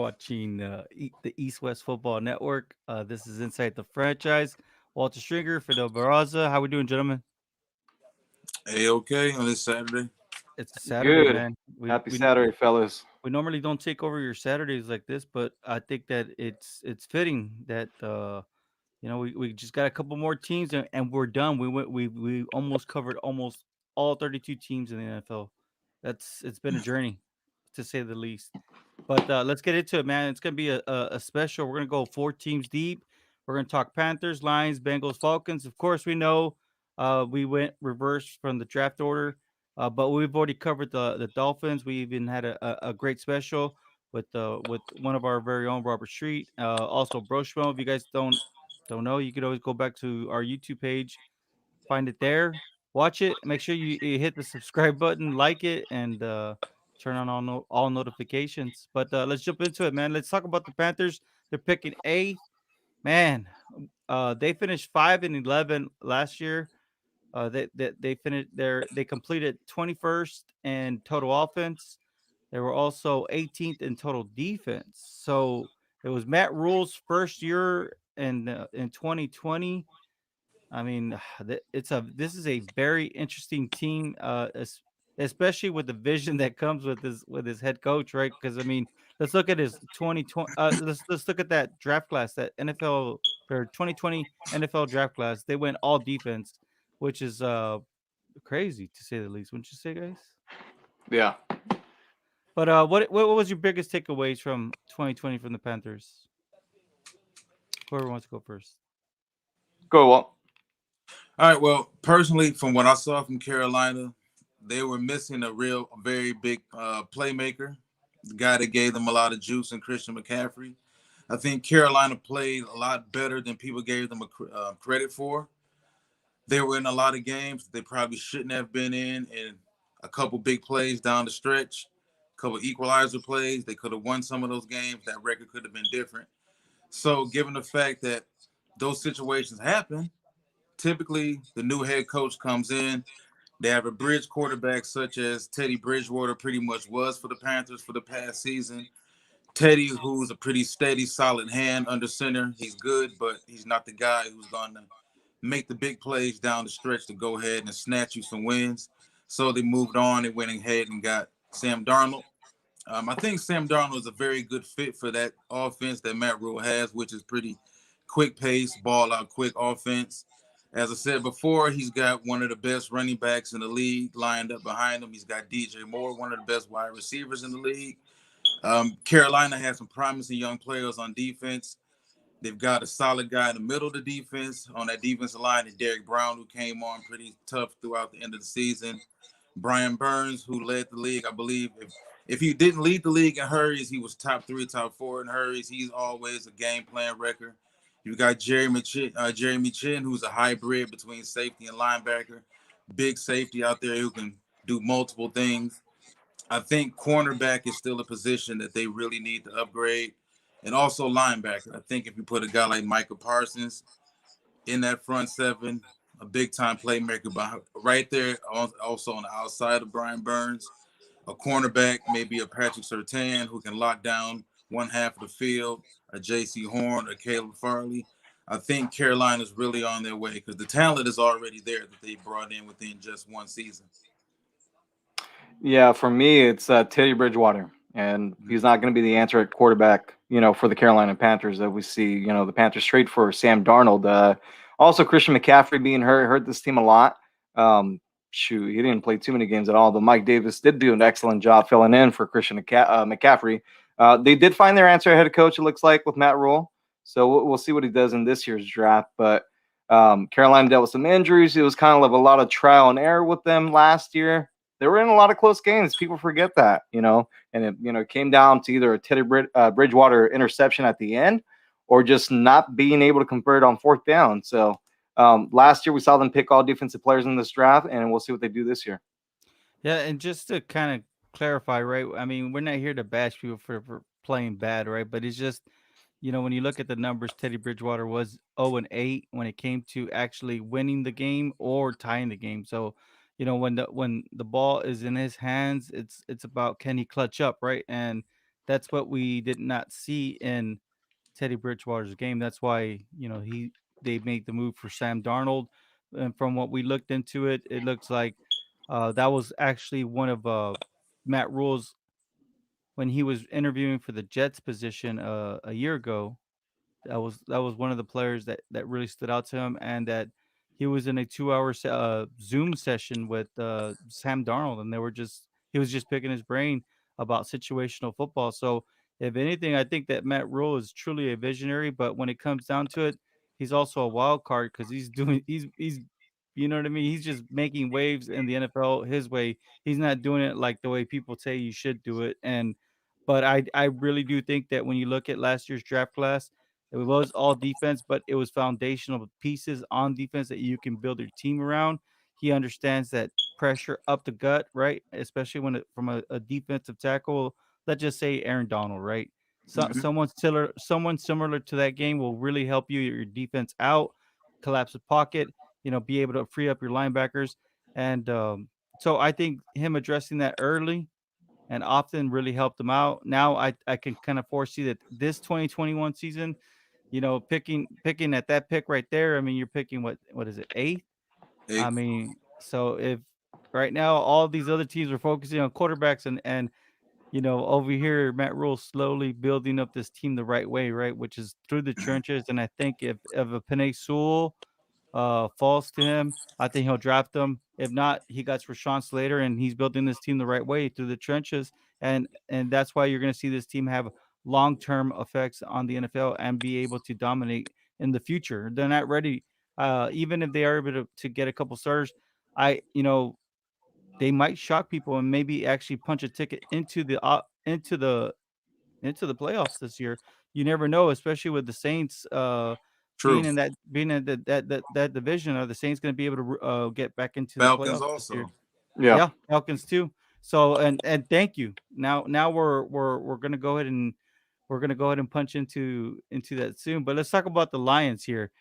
watching the East West Football Network. This is Inside the Franchise. Walter Stringer, Fidel Barraza. How we doing, gentlemen? A-okay on this Saturday. It's a Saturday, Good. man. We Happy we Saturday, fellas. we normally don't take over your Saturdays like this, but I think that it's fitting that we just got a couple more teams and we're done. We almost covered almost all 32 teams in the NFL. It's been a journey to say the least. But let's get into it, man. It's gonna be a special. We're gonna go four teams deep. We're gonna talk Panthers, Lions, Bengals, Falcons. Of course, we know we went reverse from the draft order, but we've already covered the Dolphins. We even had a great special with one of our very own Robert Street, also Broshmo. If you guys don't know, you could always go back to our YouTube page, find it there, watch it. Make sure you hit the subscribe button, like it, and turn on all notifications. But let's jump into it, man. Let's talk about the Panthers. They're picking A. Man, they finished 5-11 last year. They finished they completed 21st in total offense. They were also 18th in total defense. So it was Matt Rule's first year in 2020. I mean, this is a very interesting team, especially with the vision that comes with his head coach, right? Because I mean, let's look at his 2020. Let's look at that draft class, that NFL or 2020 NFL draft class. They went all defense, which is crazy to say the least. Wouldn't you say, guys? Yeah. But what was your biggest takeaways from 2020 from the Panthers? Whoever wants to go first. Go, Walt. All right. Well, personally, from what I saw from Carolina, they were missing a very big playmaker, the guy that gave them a lot of juice, and Christian McCaffrey. I think Carolina played a lot better than people gave them credit for. They were in a lot of games they probably shouldn't have been in a couple big plays down the stretch, a couple equalizer plays. They could have won some of those games. That record could have been different. So, given the fact that those situations happen, typically the new head coach comes in. They have a bridge quarterback such as Teddy Bridgewater pretty much was for the Panthers for the past season. Teddy, who's a pretty steady, solid hand under center. He's good, but he's not the guy who's going to make the big plays down the stretch to go ahead and snatch you some wins. So they moved on and went ahead and got Sam Darnold. I think Sam Darnold is a very good fit for that offense that Matt Rule has, which is pretty quick pace, ball out quick offense. As I said before, he's got one of the best running backs in the league lined up behind him. He's got DJ Moore, one of the best wide receivers in the league. Carolina has some promising young players on defense. They've got a solid guy in the middle of the defense on that defensive line, and Derek Brown, who came on pretty tough throughout the end of the season. Brian Burns, who led the league, I believe. If he didn't lead the league in hurries, he was top 3, top 4 in hurries. He's always a game plan record. You got Jeremy Chin, who's a hybrid between safety and linebacker. Big safety out there who can do multiple things. I think cornerback is still a position that they really need to upgrade. And also linebacker. I think if you put a guy like Micah Parsons in that front seven, a big-time playmaker right there, also on the outside of Brian Burns, a cornerback, maybe a Patrick Surtain who can lock down one half of the field, a J.C. Horn or Caleb Farley. I think Carolina's really on their way because the talent is already there that they brought in within just one season. Yeah, for me, it's Teddy Bridgewater, and he's not going to be the answer at quarterback, for the Carolina Panthers that we see. The Panthers trade for Sam Darnold. Also, Christian McCaffrey being hurt this team a lot. Shoot, he didn't play too many games at all, but Mike Davis did do an excellent job filling in for Christian McCaffrey. They did find their answer head coach, it looks like, with Matt Rule. So we'll see what he does in this year's draft. But Carolina dealt with some injuries. It was kind of a lot of trial and error with them last year. They were in a lot of close games. People forget that, and it came down to either a Teddy Bridgewater interception at the end or just not being able to convert on fourth down. So last year we saw them pick all defensive players in this draft, and we'll see what they do this year. Yeah, and just to kind of clarify, right? I mean, we're not here to bash people for playing bad, right? But it's just, when you look at the numbers, Teddy Bridgewater was 0-8 when it came to actually winning the game or tying the game. So, when the ball is in his hands, it's about can he clutch up, right? And that's what we did not see in Teddy Bridgewater's game. That's why they made the move for Sam Darnold. And from what we looked into it, it looks like that was actually one of Matt Rule's when he was interviewing for the Jets position a year ago. That was one of the players that really stood out to him, and that he was in a 2 hour Zoom session with Sam Darnold, and he was just picking his brain about situational football. So if anything, I think that Matt Rule is truly a visionary, but when it comes down to it, he's also a wild card because he's you know what I mean. He's just making waves in the NFL his way. He's not doing it like the way people say you should do it, and but I really do think that when you look at last year's draft class, it was all defense, but it was foundational pieces on defense that you can build your team around. He understands that pressure up the gut, right? Especially when from a defensive tackle, let's just say Aaron Donald, right? So Mhm. someone similar to that game will really help your defense out, collapse the pocket, be able to free up your linebackers. And so I think him addressing that early and often really helped them out. Now I can kind of foresee that this 2021 season, picking at that pick right there. I mean, you're picking what is it, eighth? I Eighth. mean, so if right now all these other teams are focusing on quarterbacks and over here Matt Rule slowly building up this team the right way, right, which is through the trenches. And I think if a Penei Sewell falls to him, I think he'll draft him. If not, he got Rashawn Slater, and he's building this team the right way through the trenches, and that's why you're going to see this team have long term effects on the NFL and be able to dominate in the future. They're not ready, even if they are able to get a couple starters. They might shock people and maybe actually punch a ticket into the playoffs this year. You never know, especially with the Saints True. being in that division. Are the Saints going to be able to get back into the Falcons playoffs this year? also. Yeah. Yeah, Falcons too. So and thank you. Now we're gonna go ahead and punch into that soon. But let's talk about the Lions here.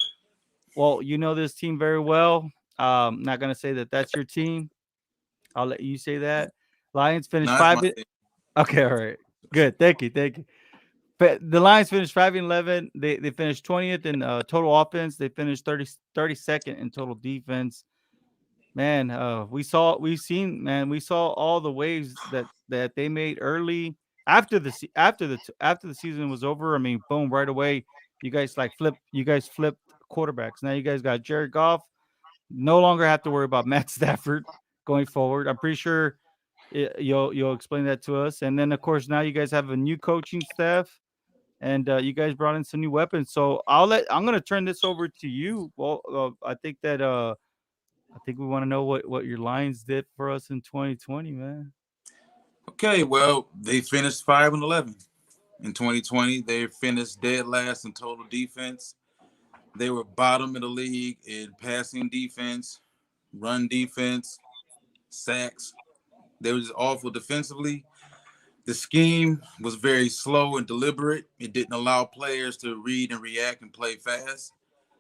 Well, you know this team very well. Not gonna say that that's your team. I'll let you say that. Lions finished No, that's five. my thing. Okay, all right, good. Thank you. But the Lions finished 5-11. They finished 20th in total offense. They finished 32nd in total defense. Man, we saw all the waves that they made early after the season was over. I mean, boom, right away, you guys flipped quarterbacks. Now you guys got Jared Goff. No longer have to worry about Matt Stafford going forward. I'm pretty sure you'll explain that to us. And then of course now you guys have a new coaching staff, and you guys brought in some new weapons. So I'm gonna turn this over to you. Well, I think we want to know what your Lions did for us in 2020, man. Okay, well, they finished 5-11 in 2020. They finished dead last in total defense. They were bottom of the league in passing defense, run defense, sacks. They were just awful defensively. The scheme was very slow and deliberate. It didn't allow players to read and react and play fast.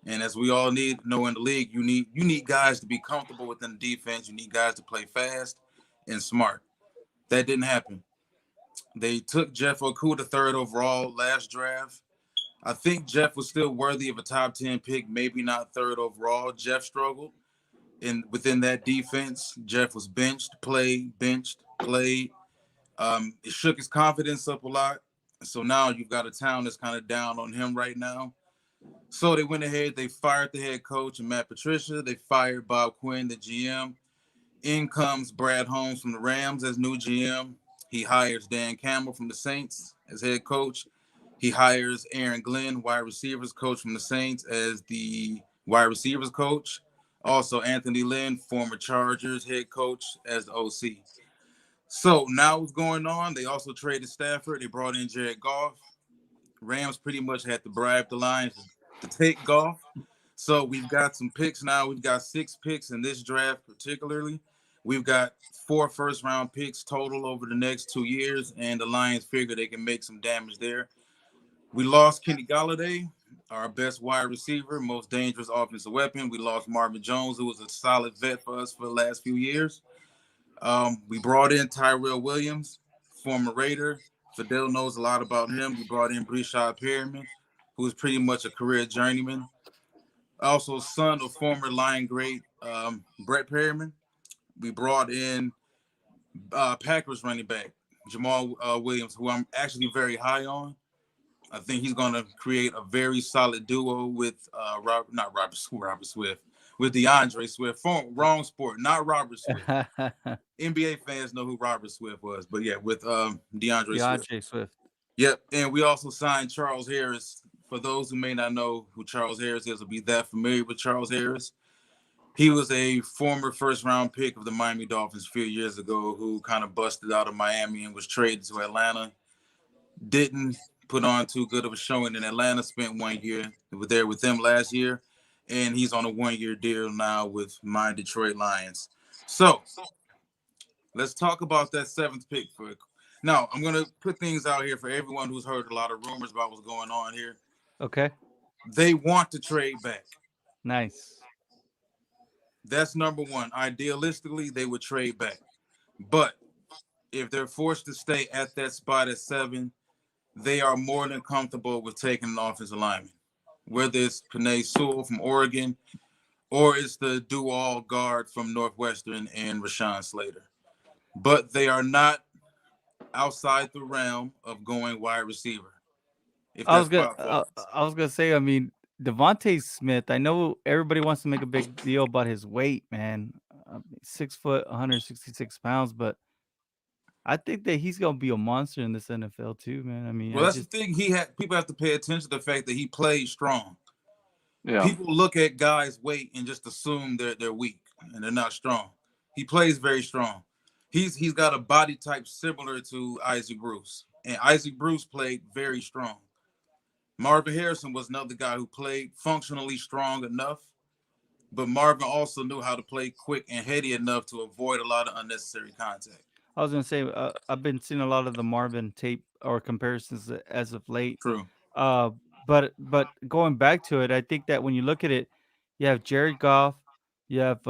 And as we all need to know in the league, you need guys to be comfortable within the defense. You need guys to play fast and smart. That didn't happen. They took Jeff Okuda third overall last draft. I think Jeff was still worthy of a top 10 pick, maybe not third overall. Jeff struggled within that defense. Jeff was benched, played. It shook his confidence up a lot. So now you've got a town that's kind of down on him right now. So they went ahead, they fired the head coach and Matt Patricia. They fired Bob Quinn, the GM. In comes Brad Holmes from the Rams as new GM. He hires Dan Campbell from the Saints as head coach. He hires Aaron Glenn, wide receivers coach from the Saints, as the wide receivers coach. Also, Anthony Lynn, former Chargers head coach, as the OC. So now what's going on? They also traded Stafford. They brought in Jared Goff. Rams pretty much had to bribe the Lions to take Goff. So we've got some picks now. We've got 6 picks in this draft particularly. We've got 4 first-round picks total over the next 2 years, and the Lions figure they can make some damage there. We lost Kenny Golladay, our best wide receiver, most dangerous offensive weapon. We lost Marvin Jones, who was a solid vet for us for the last few years. We brought in Tyrell Williams, former Raider, Fidel knows a lot about him. We brought in Breshad Perriman, who is pretty much a career journeyman. Also, son of former Lion great Brett Perriman. We brought in Packers running back Jamal Williams, who I'm actually very high on. I think he's going to create a very solid duo with not Robert Swift, with DeAndre Swift. Wrong sport, not Robert Swift. NBA fans know who Robert Swift was, but yeah, with DeAndre Swift. DeAndre Swift. Yep, and we also signed Charles Harris. For those who may not know who Charles Harris is, or be that familiar with Charles Harris, he was a former first-round pick of the Miami Dolphins a few years ago, who kind of busted out of Miami and was traded to Atlanta. Didn't put on too good of a showing in Atlanta. Spent 1 year there with them last year, and he's on a 1-year deal now with my Detroit Lions. So let's talk about that seventh pick. Now, I'm going to put things out here for everyone who's heard a lot of rumors about what's going on here. Okay. They want to trade back. Nice. That's number one. Idealistically, they would trade back. But if they're forced to stay at that spot at 7, they are more than comfortable with taking an offensive lineman. Whether it's Penei Sewell from Oregon or it's the do-all guard from Northwestern and Rashawn Slater. But they are not outside the realm of going wide receiver. If I that's was gonna, spot falls. I was gonna say. I mean, Devontae Smith. I know everybody wants to make a big deal about his weight, man. 6 foot, 166 pounds, but I think that he's gonna be a monster in this NFL too, man. I mean, Well, that's the thing. People have to pay attention to the fact that he played strong. Yeah. People look at guys' weight and just assume they're weak and they're not strong. He plays very strong. He's got a body type similar to Isaac Bruce, and Isaac Bruce played very strong. Marvin Harrison was another guy who played functionally strong enough, but Marvin also knew how to play quick and heady enough to avoid a lot of unnecessary contact. I was gonna say I've been seeing a lot of the Marvin tape or comparisons as of late. True. Uh, but going back to it, I think that when you look at it, you have Jared Goff, you have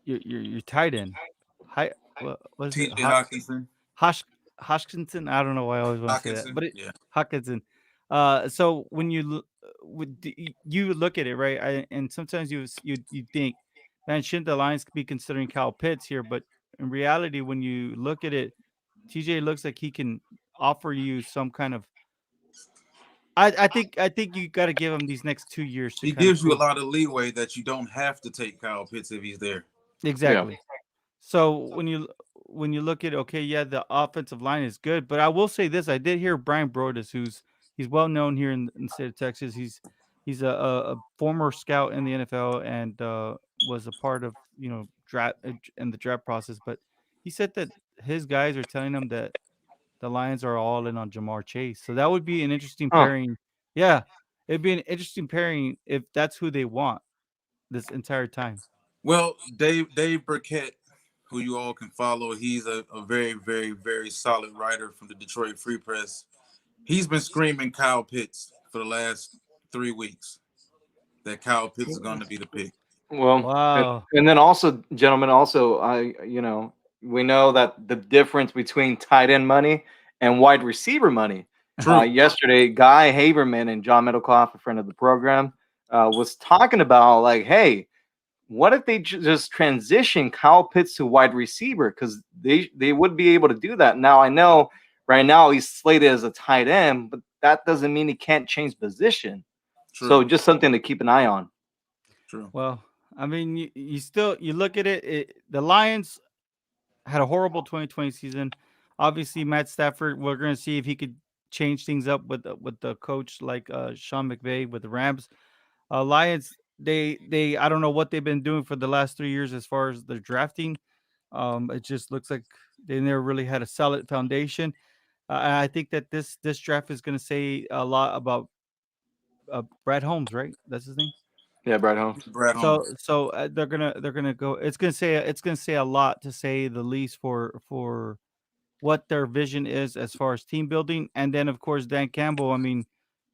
your tight end, what is it? TJ Hawkinson. Hosh Hoshkinson. I don't know why I always want to say that, Hawkinson. but Yeah. Hawkinson. So when you look at it, right, and sometimes you think, man, shouldn't the Lions be considering Kyle Pitts here? But in reality, when you look at it, TJ looks like he can offer you some kind of. I think you got to give him these next 2 years to He kind of gives you a prove lot of leeway that you don't have to take Kyle Pitts if he's there. exactly. So when you look at okay, yeah, the offensive line is good, but I will say this: I did hear Brian Broaddus, he's well known here in the state of Texas. He's a former scout in the NFL and was a part of draft in the draft process. But he said that his guys are telling him that the Lions are all in on Jamar Chase. So that would be an interesting Huh. pairing. Yeah, it'd be an interesting pairing if that's who they want this entire time. Well, Dave Burkett, who you all can follow, he's a very, very, very solid writer from the Detroit Free Press. He's been screaming Kyle Pitts for the last 3 weeks that Kyle Pitts is going to be the pick. Well, Wow. and then also, gentlemen, also, we know that the difference between tight end money and wide receiver money. True. Yesterday, Guy Haberman and John Middlecoff, a friend of the program, was talking about like, hey, what if they just transition Kyle Pitts to wide receiver? Because they would be able to do that. Now, I know right now he's slated as a tight end, but that doesn't mean he can't change position. True. So just something to keep an eye on. True. Well, I mean, you look at it, the Lions had a horrible 2020 season. Obviously, Matt Stafford, we're going to see if he could change things up with the coach like Sean McVay with the Rams. Lions, they I don't know what they've been doing for the last 3 years as far as their drafting. It just looks like they never really had a solid foundation. I think that this draft is going to say a lot about Brad Holmes, right? That's his name. Yeah, Brad Holmes. Brad So Holmes. so they're gonna go. It's gonna say a lot to say the least for what their vision is as far as team building, and then of course Dan Campbell. I mean,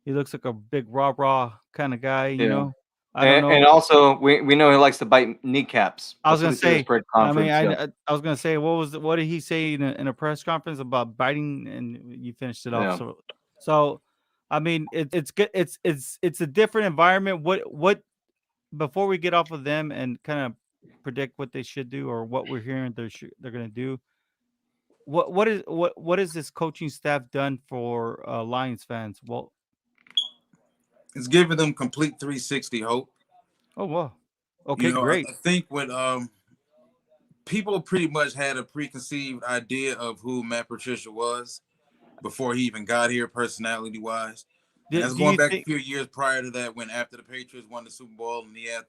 he looks like a big rah rah kind of guy, you Yeah. know. I don't And know. also we know he likes to bite kneecaps. I was That's what gonna he said at his say. press I mean, conference. I Yep. I I was gonna say, what did he say in a press conference about biting? And you finished it off. Yeah. So, I mean, it's good. It's a different environment. What before we get off of them and kind of predict what they should do or what we're hearing they're gonna do. What is this coaching staff done for Lions fans? Well, It's giving them complete 360 hope. oh wow, You okay, know, great. I think when people pretty much had a preconceived idea of who Matt Patricia was before he even got here, personality wise. And that's Do going you back a think? few years prior to that, when after the Patriots won the Super Bowl and he had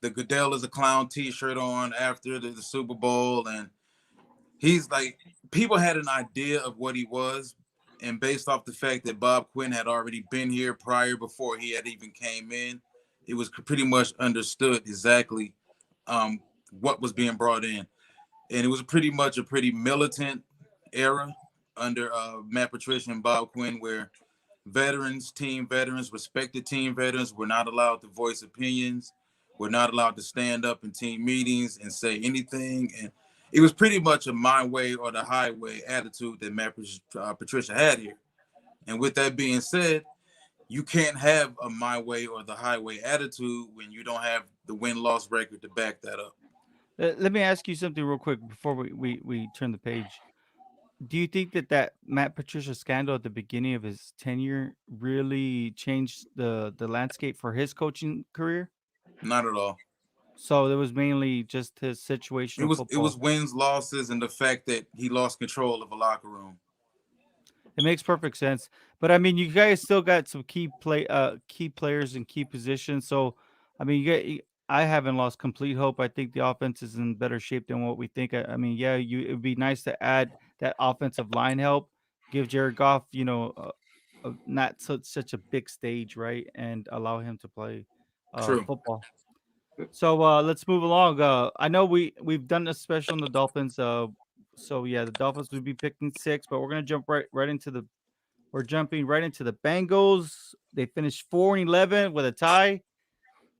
the Goodell is a clown T-shirt on after the Super Bowl, and he's like, people had an idea of what he was, and based off the fact that Bob Quinn had already been here prior before he had even came in, it was pretty much understood exactly um, what was being brought in, and it was pretty much a pretty militant era under Matt Patricia and Bob Quinn, where team veterans, respected team veterans, were not allowed to voice opinions, were not allowed to stand up in team meetings and say anything. And it was pretty much a my way or the highway attitude that Matt Patricia had here. And with that being said, you can't have a my way or the highway attitude when you don't have the win-loss record to back that up. Let me ask you something real quick before we turn the page. Do you think that Matt Patricia scandal at the beginning of his tenure really changed the landscape for his coaching career? Not at all. So it was mainly just his It situational was football. wins, losses, and the fact that he lost control of a locker room. It makes perfect sense. But I mean, you guys still got some key players in key positions. So I mean, I haven't lost complete hope. I think the offense is in better shape than what we think. I mean, yeah, it'd be nice to add that offensive line help, give Jared Goff, not such a big stage, right, and allow him to play True. football. So let's move along. I know we've done a special on the Dolphins. So yeah, the Dolphins would be picking six, but we're gonna jump right into the we're jumping right into the Bengals. They finished 4-11 with a tie.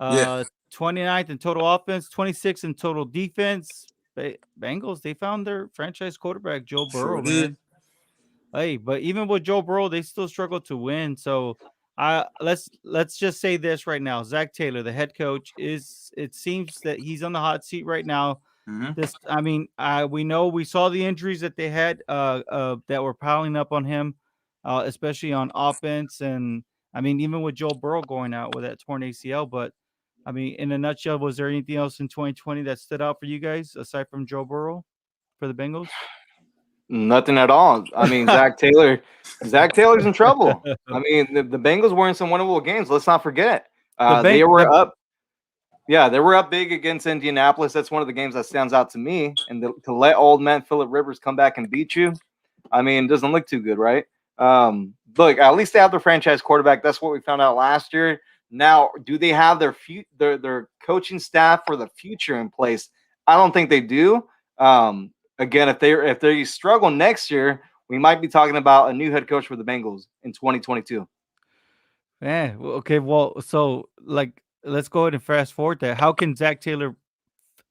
Yeah, 29th in total offense, 26 in total defense. Bengals, they found their franchise quarterback, Joe sure Burrow, did. man. Hey, but even with Joe Burrow, they still struggle to win. So let's just say this right now. Zach Taylor, the head coach, it seems that he's on the hot seat right now. Mm-hmm. This, I mean, we know we saw the injuries that they had that were piling up on him, especially on offense. And I mean, even with Joe Burrow going out with that torn ACL. But I mean, in a nutshell, was there anything else in 2020 that stood out for you guys aside from Joe Burrow for the Bengals? Nothing at all. I mean, Zach Taylor's in trouble. I mean, the Bengals were in some winnable games. Let's not forget. the They bank, were the up. Yeah, they were up big against Indianapolis. That's one of the games that stands out to me. And to let old man Phillip Rivers come back and beat you, I mean, it doesn't look too good, right? Look, at least they have their franchise quarterback. That's what we found out last year. Now, do they have their coaching staff for the future in place? I don't think they do. Again, if they struggle next year, we might be talking about a new head coach for the Bengals in 2022. Yeah. Okay. Well, so like, let's go ahead and fast forward that. How can Zach Taylor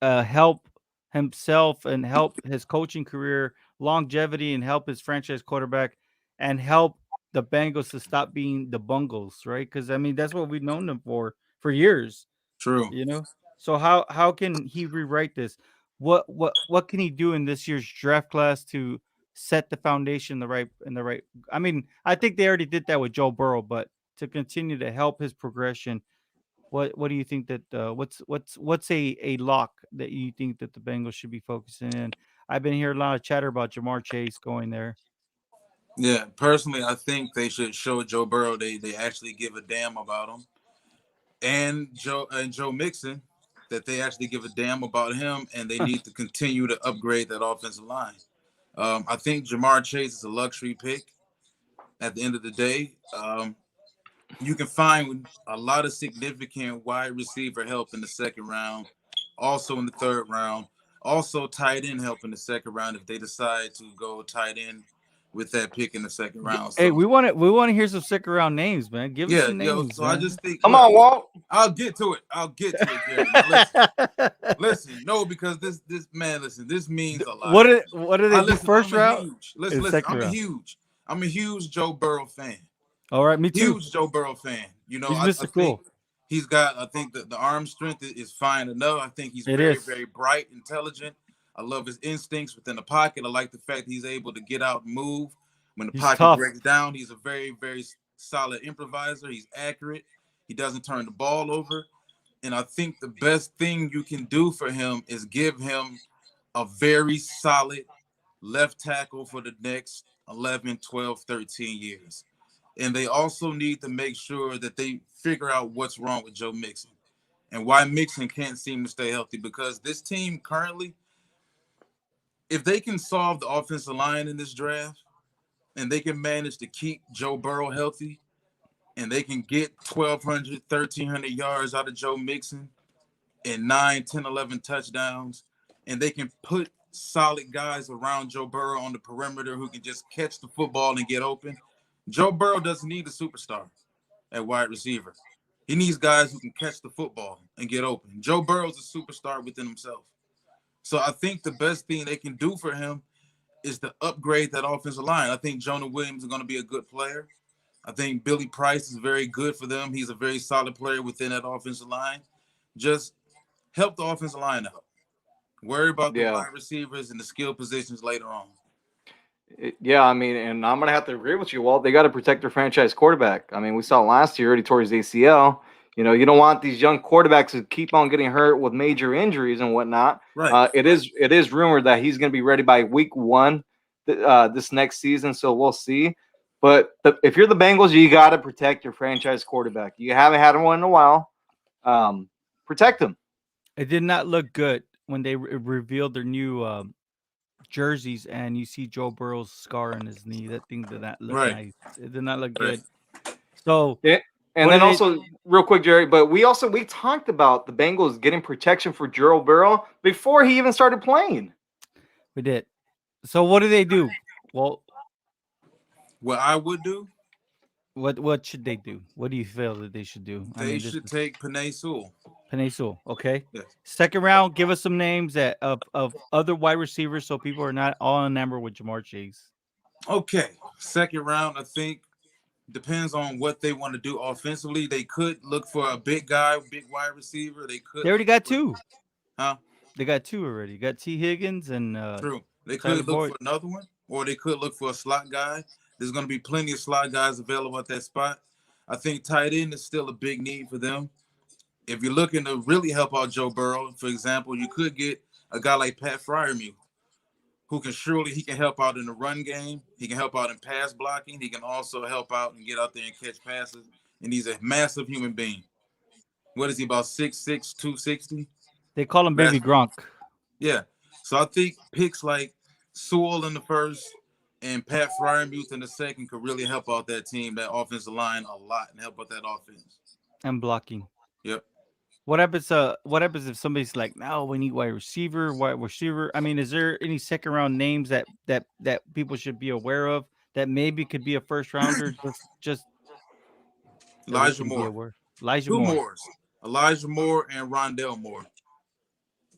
help himself and help his coaching career longevity and help his franchise quarterback and help the Bengals to stop being the Bungles, right? Because I mean, that's what we've known them for years, True. you know. So how can he rewrite this? What can he do in this year's draft class to set the foundation the right? I mean, I think they already did that with Joe Burrow, but to continue to help his progression, what do you think that what's a lock that you think that the Bengals should be focusing in? I've been hearing a lot of chatter about Jamar Chase going there. Yeah, personally, I think they should show Joe Burrow they actually give a damn about him, and Joe Mixon that they actually give a damn about him, and they need to continue to upgrade that offensive line. I think Jamar Chase is a luxury pick. At the end of the day, you can find a lot of significant wide receiver help in the second round, also in the third round, also tight end help in the second round if they decide to go tight end with that pick in the second round. Hey, So we want to hear some second round names, man. Give us yeah, some yo. names, So I man. just think, Come look, on, Walt. I'll get to it. I'll get to it, Jerry. Now listen. No, because this man, listen, this means a lot to me. What do they I do listen. first I'm a round huge. and Listen. second round? I'm a huge Joe Burrow fan. All right, me too. Huge Joe Burrow fan. You know, He's I Mr. think Cool. he's got. I think that the arm strength is fine enough. I think he's It very, is. very bright, intelligent. I love his instincts within the pocket. I like the fact that he's able to get out and move when the He's pocket tough. breaks down. He's a very, very solid improviser. He's accurate. He doesn't turn the ball over. And I think the best thing you can do for him is give him a very solid left tackle for the next 11, 12, 13 years. And they also need to make sure that they figure out what's wrong with Joe Mixon and why Mixon can't seem to stay healthy. Because this team currently, if they can solve the offensive line in this draft and they can manage to keep Joe Burrow healthy and they can get 1,200, 1,300 yards out of Joe Mixon and 9, 10, 11 touchdowns, and they can put solid guys around Joe Burrow on the perimeter who can just catch the football and get open. Joe Burrow doesn't need a superstar at wide receiver. He needs guys who can catch the football and get open. Joe Burrow's a superstar within himself. So I think the best thing they can do for him is to upgrade that offensive line. I think Jonah Williams is going to be a good player. I think Billy Price is very good for them. He's a very solid player within that offensive line. Just help the offensive line out. Worry about the Yeah. wide receivers and the skill positions later on. Yeah, I mean, and I'm gonna have to agree with you, Walt. They got to protect their franchise quarterback. I mean, we saw last year he tore his ACL. You know, you don't want these young quarterbacks to keep on getting hurt with major injuries and whatnot. Right. It is rumored that he's going to be ready by week 1 this next season, so we'll see. But if you're the Bengals, you got to protect your franchise quarterback. You haven't had one in a while. Protect him. It did not look good when they revealed their new jerseys, and you see Joe Burrow's scar on his knee. That thing did not look Right. nice. It did not look Right. good. So Yeah. And what then did they? also, real quick, Jerry, but we talked about the Bengals getting protection for Joe Burrow before he even started playing. We did. So what do they do? Well, What I would do, what should they do? What do you feel that they should do? I they mean, this should is take Penei Sewell. Penei Sewell. Okay. Yes. Second round, give us some names of other wide receivers so people are not all enamored with Jamar Chase. Okay. Second round, I think depends on what they want to do offensively. They could look for a big guy, big wide receiver. They could. They already got two. Huh? They got two already. You got T. Higgins and True. They Tyler could look Boyd. for another one, or they could look for a slot guy. There's going to be plenty of slot guys available at that spot. I think tight end is still a big need for them. If you're looking to really help out Joe Burrow, for example, you could get a guy like Pat Fryermuth, who he can help out in the run game. He can help out in pass blocking. He can also help out and get out there and catch passes. And he's a massive human being. What is he, about 6'6", 260? They call him Baby Gronk. Yeah. So I think picks like Sewell in the first and Pat Fryermuth in the second could really help out that team, that offensive line a lot, and help out that offense. And blocking. Yep. What happens if somebody's like, no, we need wide receiver? I mean, is there any second round names that people should be aware of that maybe could be a first rounder? Just that we Elijah can be Moore. aware. Elijah Two Moore. Moores. Elijah Moore and Rondell Moore.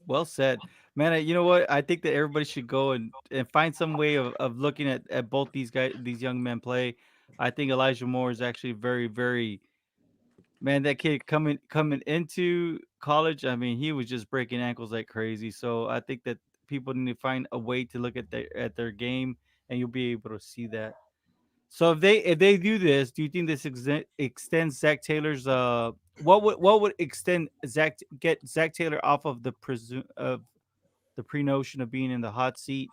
Well said, man. You know what? I think that everybody should go and find some way of looking at both these guys, these young men play. I think Elijah Moore is actually very, very, man. That kid coming into college, I mean, he was just breaking ankles like crazy. So I think that people need to find a way to look at their game, and you'll be able to see that. So if they do this, do you think this extends Zach Taylor's what would extend get Zach Taylor off of the pre notion of being in the hot seat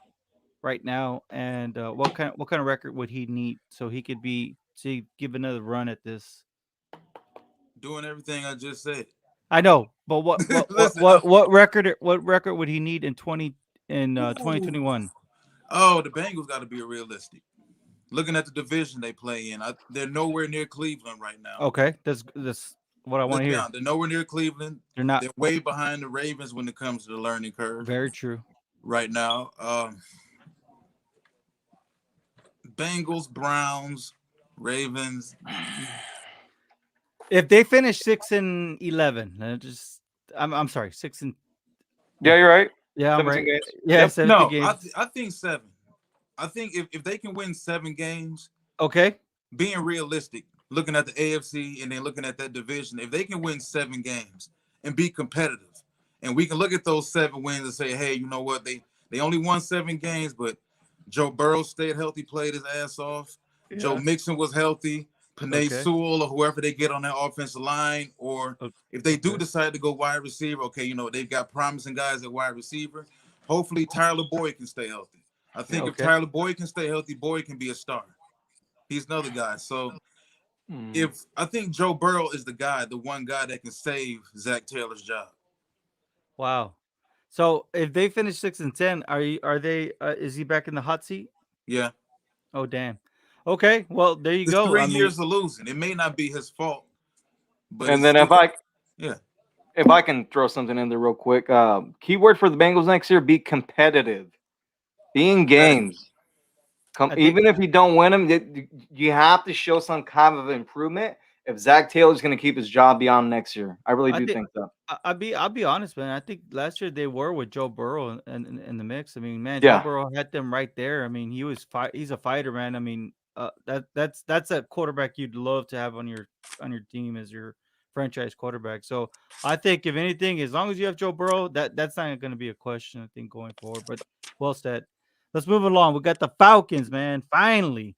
right now, and what kind of record would he need so he could be to give another run at this? Doing everything I just said. I know, but Listen, what record would he need in 2021? Oh, the Bengals got to be realistic. Looking at the division they play in, they're nowhere near Cleveland right now. Okay, that's what I want to hear. They're nowhere near Cleveland. They're not. They're way behind the Ravens when it comes to the learning curve. Very true. Right now, Bengals, Browns, Ravens. If they finish 6-11, I'm sorry, 6 and Yeah, you're right. yeah, I'm 17 right. games. Yeah, Yep. 17 No, games. I think 7. I think if they can win 7 games, Okay. being realistic, looking at the AFC and then looking at that division, if they can win 7 games and be competitive, and we can look at those 7 wins and say, hey, you know what? They only won 7 games, but Joe Burrow stayed healthy, played his ass off. Joe Yeah. Mixon was healthy. Panay Okay. Sewell or whoever they get on that offensive line, or if they do Okay. decide to go wide receiver, okay, you know, they've got promising guys at wide receiver. Hopefully Tyler Boyd can stay healthy. I think Yep. if Okay. Tyler Boyd can stay healthy, Boyd can be a star. He's another guy. So if I think Joe Burrow is the one guy that can save Zach Taylor's job. Wow. So if they finish 6-10, are they is he back in the hot seat? Yeah. Oh damn. Okay. Well, there you It's go. 3 years of losing. It may not be his fault, but And it's then yeah. if I can throw something in there real quick, keyword for the Bengals next year: be competitive, be in Competitive. games. I think Even if you don't win them, you have to show some kind of improvement if Zach Taylor's going to keep his job beyond next year. I really I do think think so. I'll be honest, man. I think last year they were with Joe Burrow in the mix. I mean, man, Joe Yeah. Burrow had them right there. I mean, he's a fighter, man. I mean, that's a quarterback you'd love to have on your team as your franchise quarterback. So I think if anything, as long as you have Joe Burrow, that's not going to be a question. I think going forward. But well said. Let's move along. We got the Falcons, man. Finally,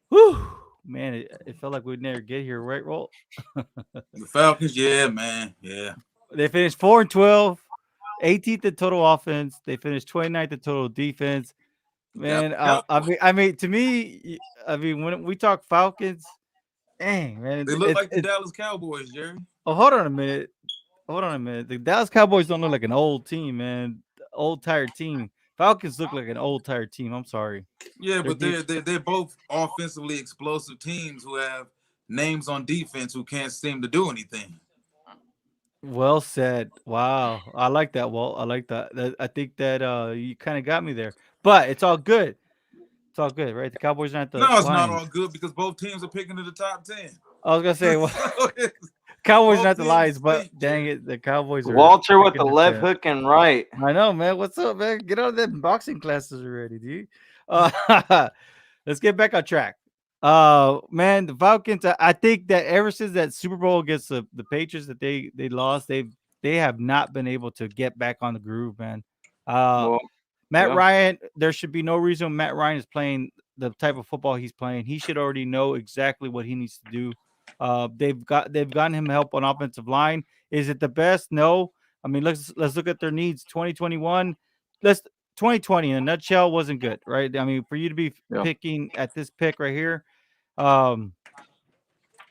whew, man. It felt like we'd never get here, right? Roll. The Falcons, yeah, man. Yeah. They finished 4-12, 18th in total offense. They finished 29th in total defense. Got Man, the I mean, to me, I mean, when we talk Falcons, dang, man, They look like the Dallas Cowboys, Jerry. oh, hold on a minute. Hold on a minute. The Dallas Cowboys don't look like an old team, man. Old tired team. Falcons look like an old tired team. I'm sorry. Yeah, Their but deep. they're both offensively explosive teams who have names on defense who can't seem to do anything. Well said. Wow, I like that. Well, I like that. I think that you kind of got me there, but it's all good. It's all good, right? The Cowboys aren't the No, it's not all Lions. good because both teams are picking to the top 10. I was gonna say, well, So Cowboys both not the Lions, teams but stink, dang Jerry. it, the Cowboys are Walter with the picking the left 10. hook and right. I know, man. What's up, man? Get out of them boxing classes already, dude. Uh, let's get back on track. Man, the Falcons. I think that ever since that Super Bowl against the Patriots that they lost, they have not been able to get back on the groove, man. Uh, Well, Matt yeah. Ryan, there should be no reason Matt Ryan is playing the type of football he's playing. He should already know exactly what he needs to do. They've gotten him help on offensive line. Is it the best? No. I mean, let's look at their needs. 2021, let's 2020 in a nutshell wasn't good, right? I mean, for you to be Yeah. picking at this pick right here, um,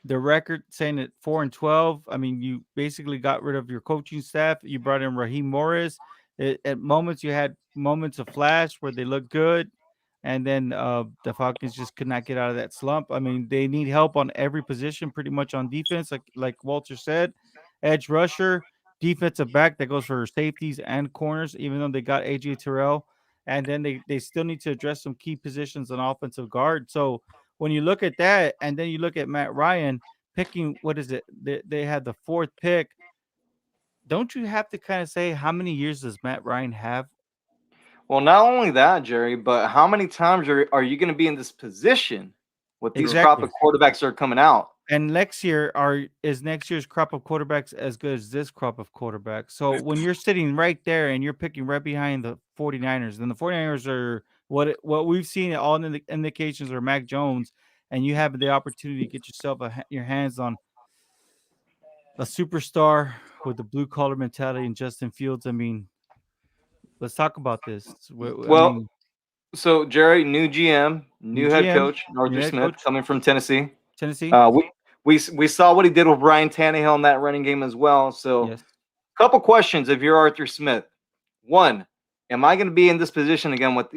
the record saying at 4-12. I mean, you basically got rid of your coaching staff. You brought in Raheem Morris. At moments, you had moments of flash where they looked good, and then the Falcons just could not get out of that slump. I mean, they need help on every position, pretty much on defense, like Walter said, edge rusher, defensive back that goes for safeties and corners. Even though they got AJ Terrell, and then they still need to address some key positions on offensive guard. So when you look at that, and then you look at Matt Ryan picking, what is it? They had the fourth pick. Don't you have to kind of say how many years does Matt Ryan have? Well, not only that, Jerry, but how many times are you going to be in this position with these crop Exactly. of quarterbacks that are coming out? And next year's crop of quarterbacks as good as this crop of quarterbacks. So when you're sitting right there and you're picking right behind the 49ers, then the 49ers are what we've seen all in the indications are Mac Jones, and you have the opportunity to get yourself your hands on a superstar with a blue collar mentality in Justin Fields. I mean, let's talk about this. I Well, mean, so Jerry, new GM, new new head GM, coach, new Arthur head Smith, coach, coming from Tennessee. Tennessee. We saw what he did with Ryan Tannehill in that running game as well. So, Yes. couple questions if you're Arthur Smith. One, am I going to be in this position again with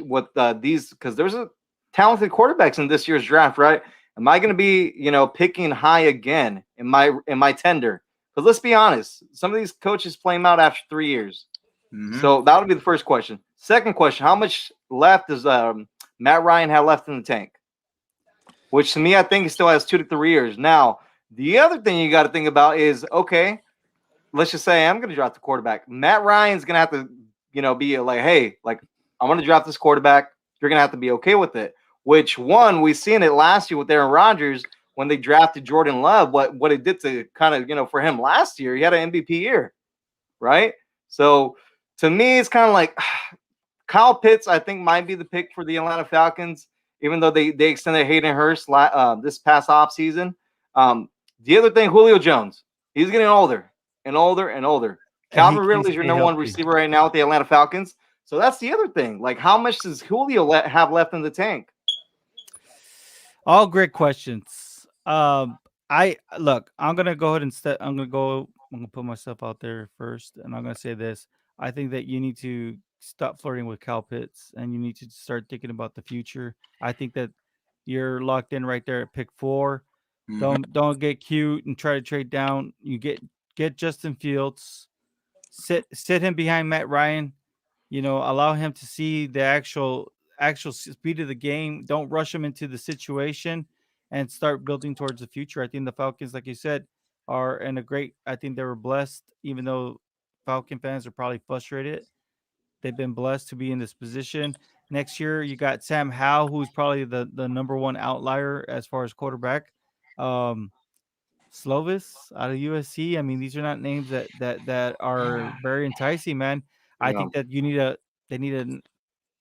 these? Because there's a talented quarterbacks in this year's draft, right? Am I going to be picking high again in my tender? Because let's be honest, some of these coaches flame out after 3 years. Mm-hmm. So that would be the first question. Second question: how much left does Matt Ryan have left in the tank? which to me, I think he still has 2 to 3 years. Now, the other thing you got to think about is, okay, let's just say I'm going to draft the quarterback. Matt Ryan's going to have to, be like, hey, like, I'm going to draft this quarterback. You're going to have to be okay with it. Which one, we seen it last year with Aaron Rodgers when they drafted Jordan Love, what it did to kind of, for him last year. He had an MVP year, right? So to me, it's kind of like Kyle Pitts, I think, might be the pick for the Atlanta Falcons, even though they extended Hayden Hurst this past offseason. The other thing, Julio Jones, he's getting older and older and older. And he Calvin can Ridley is your stay number one healthy. receiver right now with the Atlanta Falcons. So that's the other thing. Like, how much does Julio have left in the tank? All great questions. I look. I'm gonna go ahead and I'm gonna go. I'm gonna put myself out there first, and I'm gonna say this. I think that you need to stop flirting with Cal Pitts, and you need to start thinking about the future. I think that you're locked in right there at pick 4. Mhm. Don't get cute and try to trade down. You get Justin Fields. Sit him behind Matt Ryan. Allow him to see the actual speed of the game. Don't rush him into the situation, and start building towards the future. I think the Falcons, like you said, are in a great. I think they were blessed, even though Falcon fans are probably frustrated. They've been blessed to be in this position. Next year, you got Sam Howell, who's probably the number one outlier as far as quarterback. Um, Slovis out of USC. I mean, these are not names that are very enticing, man. I Yeah. think that they need to they need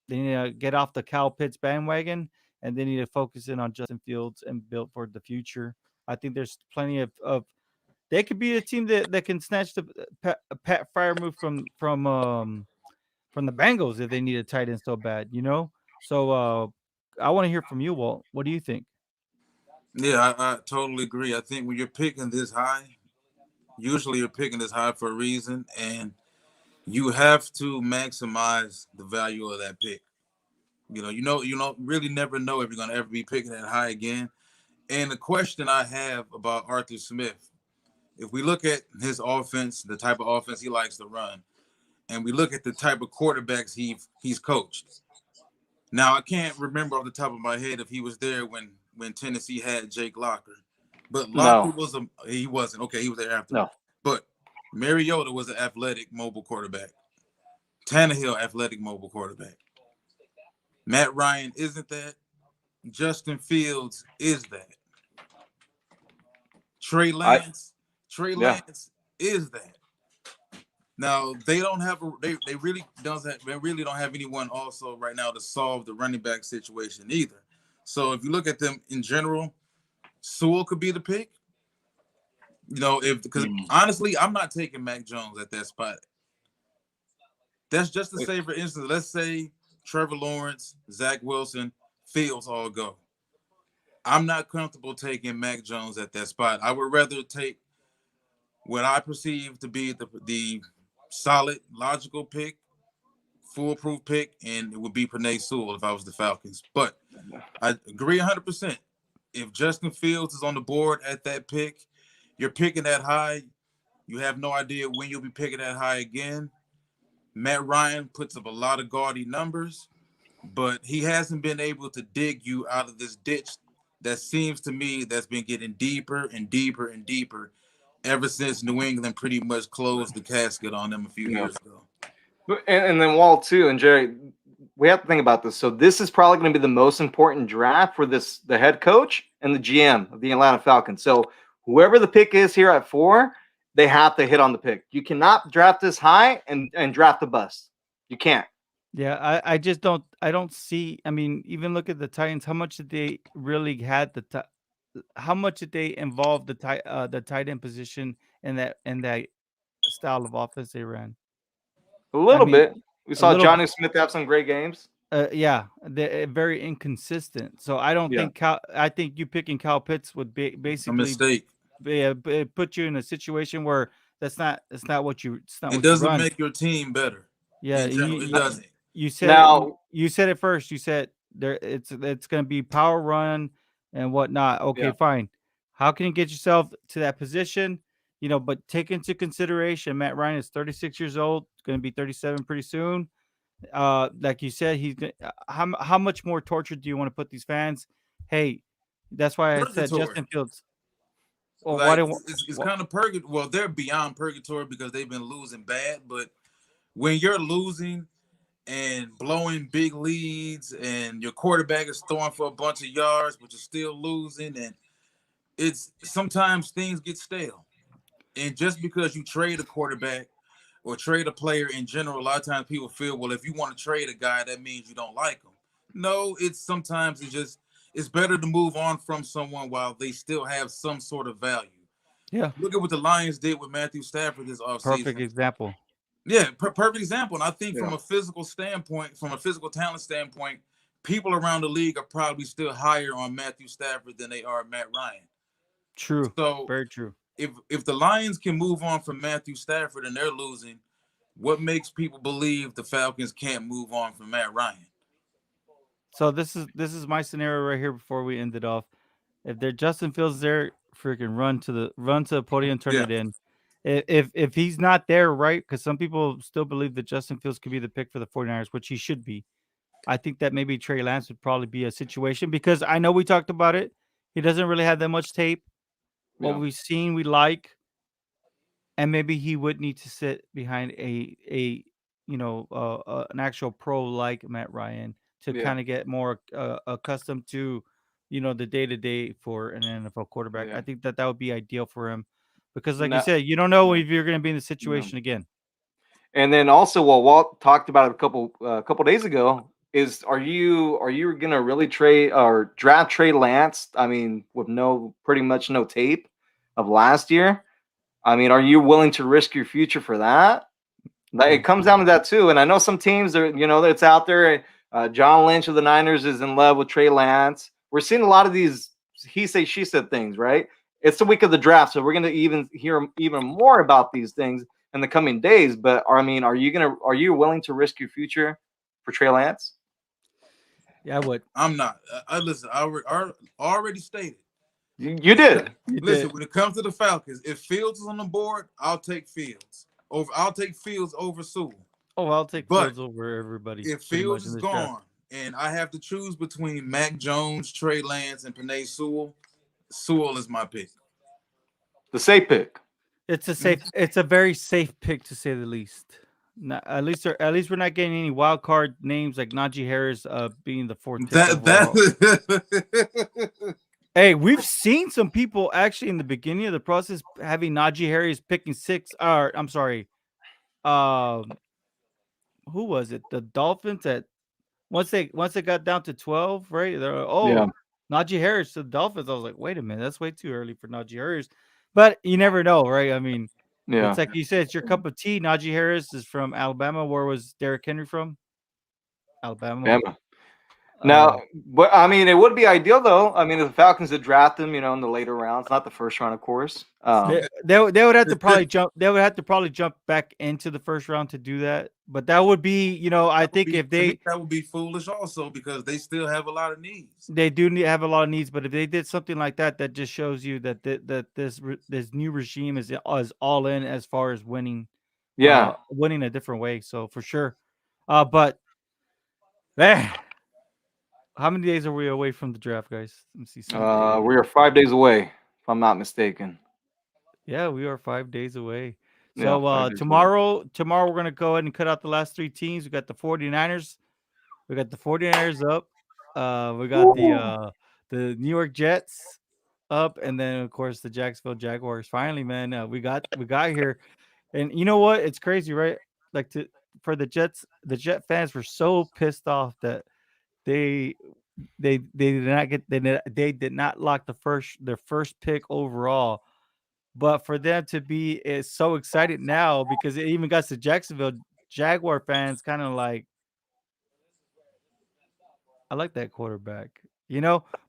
to get off the Cal Pitts bandwagon, and they need to focus in on Justin Fields and build for the future. I think there's plenty of they could be a team that can snatch the Pat Fire move from the Bengals if they need a tight end so bad. So I want to hear from you, Walt. What do you think? Yeah, I totally agree. I think when you're picking this high, usually you're picking this high for a reason, and you have to maximize the value of that pick. You don't really never know if you're gonna ever be picking that high again. And the question I have about Arthur Smith, if we look at his offense, the type of offense he likes to run, and we look at the type of quarterbacks he's coached. Now I can't remember off the top of my head if he was there when Tennessee had Jake Locker, but Locker No, was he wasn't okay. He was there after, no. but Mariota was an athletic mobile quarterback. Tannehill, athletic mobile quarterback. Matt Ryan isn't that. Justin Fields is that. Trey I Lance, Trey Yeah. Lance is that. Now they don't have they really don't have anyone also right now to solve the running back situation either. So if you look at them in general, Sewell could be the pick. If because Mm. honestly, I'm not taking Mac Jones at that spot. That's just to say, for instance, let's say Trevor Lawrence, Zach Wilson, Fields all go. I'm not comfortable taking Mac Jones at that spot. I would rather take what I perceive to be the solid, logical pick, foolproof pick, and it would be Penei Sewell if I was the Falcons. But I agree 100%. If Justin Fields is on the board at that pick, you're picking that high. You have no idea when you'll be picking that high again. Matt Ryan puts up a lot of gaudy numbers, but he hasn't been able to dig you out of this ditch that seems to me that's been getting deeper and deeper and deeper ever since New England pretty much closed the casket on them a few Yeah. years ago. And then Walt too, and Jerry, we have to think about this. So this is probably going to be the most important draft for the head coach and the GM of the Atlanta Falcons. So whoever the pick is here at 4, they have to hit on the pick. You cannot draft this high and draft the bust. You can't. Yeah, I just don't see. I mean, even look at the Titans. How much did they really had how much did they involve the tight end position in that style of offense they ran? A I little mean, bit. We a saw little. Johnny Smith have some great games. Yeah, they're very inconsistent. So I don't Yeah. think Cal. I think you picking Cal Pitts would A basically mistake. put you in a situation where it's not It what you doesn't run. make your team better Yeah, in general. It you doesn't. you said it. You, Now, you said it first. You said it's going to be power run and whatnot. Okay, yeah. fine. How can you get yourself to that position? But take into consideration Matt Ryan is 36 years old, going to be 37 pretty soon. Like you said, how much more torture do you want to put these fans? Hey, That's why I said Purgatory. Justin Fields. Or why Like didn't? it's kind of purgatory. Well, they're beyond purgatory because they've been losing bad. But when you're losing and blowing big leads, and your quarterback is throwing for a bunch of yards, but you're still losing, and it's sometimes things get stale. And just because you trade a quarterback or trade a player in general, a lot of times people feel, well, if you want to trade a guy, that means you don't like him. No, it's sometimes it's better to move on from someone while they still have some sort of value. Yeah, Look at what the Lions did with Matthew Stafford this perfect offseason. example. Yeah, perfect example. And I think Yeah. from a physical standpoint, from a physical talent standpoint, people around the league are probably still higher on Matthew Stafford than they are Matt Ryan. True, So very true. if the Lions can move on from Matthew Stafford and they're losing, what makes people believe the Falcons can't move on from Matt Ryan? So this is my scenario right here before we end it off. If they're Justin Fields there, freaking run to the podium, turn Yeah, it in. If he's not there, right? Because some people still believe that Justin Fields could be the pick for the 49ers, which he should be. I think that maybe Trey Lance would probably be a situation because I know we talked about it. He doesn't really have that much tape. What Yeah. we've seen, we like, and maybe he would need to sit behind an actual pro like Matt Ryan to Yeah. kind of get more accustomed to the day to day for an NFL quarterback. Yeah. I think that would be ideal for him because, like you No, said, you don't know yeah. if you're going to be in the Yeah. situation again. And then also, what Walt talked about it a couple days ago is, are you gonna really trade or draft Trey Lance? I mean, with no pretty much no tape of last year. I mean, are you willing to risk your future for that? Like, it Oh, comes down to that too. And I know some teams are, it's out there. John Lynch of the Niners is in love with Trey Lance. We're seeing a lot of these he say she said things, right? It's the week of the draft, so we're gonna even hear even more about these things in the coming days. But I mean, are you willing to risk your future for Trey Lance? yeah, I would. I'm not. I listen. I already stated. You did. You Listen, did. when it comes to the Falcons, if Fields is on the board, I'll take Fields over. I'll take Fields over Sewell. Oh, I'll take But Fields over everybody if pretty much Fields in is this draft. gone and I have to choose between Mac Jones, Trey Lance, and Panay Sewell, Sewell is my pick. The safe pick. It's a safe. It's a very safe pick to say the least. At least we're not getting any wild card names like Najee Harris being the fourth pick That overall. that Hey, we've seen some people actually in the beginning of the process having Najee Harris picking six. Or I'm sorry, um, who was it? The Dolphins at once they got down to 12, right? They're like, Yeah. oh, Najee Harris to the Dolphins. I was like, wait a minute, that's way too early for Najee Harris. But you never know, right? I mean, it's Yeah. like you said, it's your cup of tea. Najee Harris is from Alabama. Where was Derrick Henry from? Alabama. Bama. Uh, Now, but I mean, it would be ideal though. I mean, if the Falcons would draft him, in the later rounds, not the first round, of course. they would have to probably jump. They would have to probably jump back into the first round to do that. But that would be, I that would think be if to me. they That would be foolish also because they still have a lot of needs. they do have a lot of needs. But if they did something like that, that just shows you that this new regime is all in as far as Yeah. winning a different way. So for sure. But man, how many days are we away from the draft, guys? Let me see. Sunday. We are 5 days away, if I'm not mistaken. Yeah, we are 5 days away. Yeah, So 5 days away. tomorrow we're gonna go ahead and cut out the last three teams. We got the 49ers. We got the 49ers up. We got Woo! the New York Jets up, and then of course the Jacksonville Jaguars. Finally, man, we got here. And you know what? It's crazy, right? Like for the Jets, the Jet fans were so pissed off that they they did not get they did not lock their first pick overall. But for them to be so excited now because it even got to Jacksonville Jaguar fans kind of like, I like that quarterback,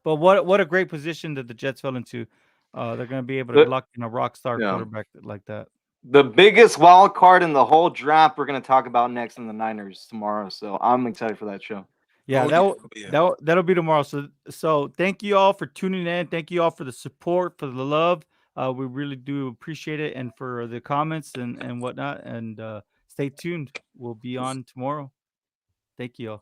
But what a great position that the Jets fell into. They're going to be able to The, lock in a rock star yeah. quarterback like that. The biggest wild card in the whole draft we're going to talk about next in the Niners tomorrow. So I'm excited for that show. Yeah, Oh yeah, oh, yeah. that'll be tomorrow. So thank you all for tuning in. Thank you all for the support, for the love. We really do appreciate it, and for the comments and whatnot. And stay tuned. We'll be on tomorrow. Thank you all.